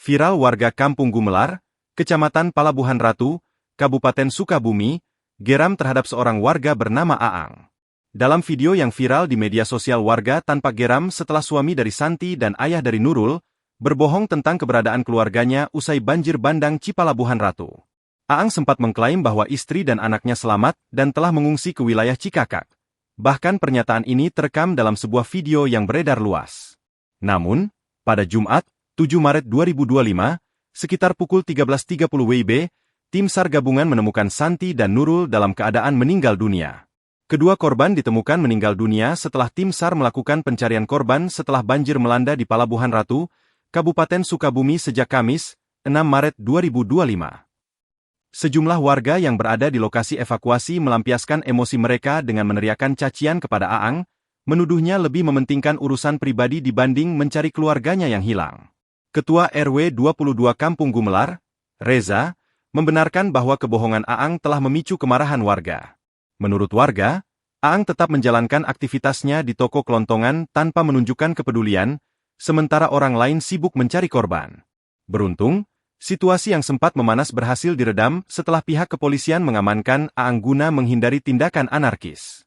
Viral warga Kampung Gumelar, Kecamatan Palabuhan Ratu, Kabupaten Sukabumi, geram terhadap seorang warga bernama Aang. Dalam video yang viral di media sosial, warga tanpa geram setelah suami dari Santi dan ayah dari Nurul berbohong tentang keberadaan keluarganya usai banjir bandang Cipalabuhan Ratu. Aang sempat mengklaim bahwa istri dan anaknya selamat dan telah mengungsi ke wilayah Cikakak. Bahkan pernyataan ini terekam dalam sebuah video yang beredar luas. Namun, pada Jumat, 7 Maret 2025, sekitar pukul 13.30 WIB, tim SAR gabungan menemukan Santi dan Nurul dalam keadaan meninggal dunia. Kedua korban ditemukan meninggal dunia setelah tim SAR melakukan pencarian korban setelah banjir melanda di Palabuhan Ratu, Kabupaten Sukabumi sejak Kamis, 6 Maret 2025. Sejumlah warga yang berada di lokasi evakuasi melampiaskan emosi mereka dengan meneriakkan cacian kepada Aang, menuduhnya lebih mementingkan urusan pribadi dibanding mencari keluarganya yang hilang. Ketua RW 22 Kampung Gumelar, Reza, membenarkan bahwa kebohongan Aang telah memicu kemarahan warga. Menurut warga, Aang tetap menjalankan aktivitasnya di toko kelontongan tanpa menunjukkan kepedulian, sementara orang lain sibuk mencari korban. Beruntung, situasi yang sempat memanas berhasil diredam setelah pihak kepolisian mengamankan Aang guna menghindari tindakan anarkis.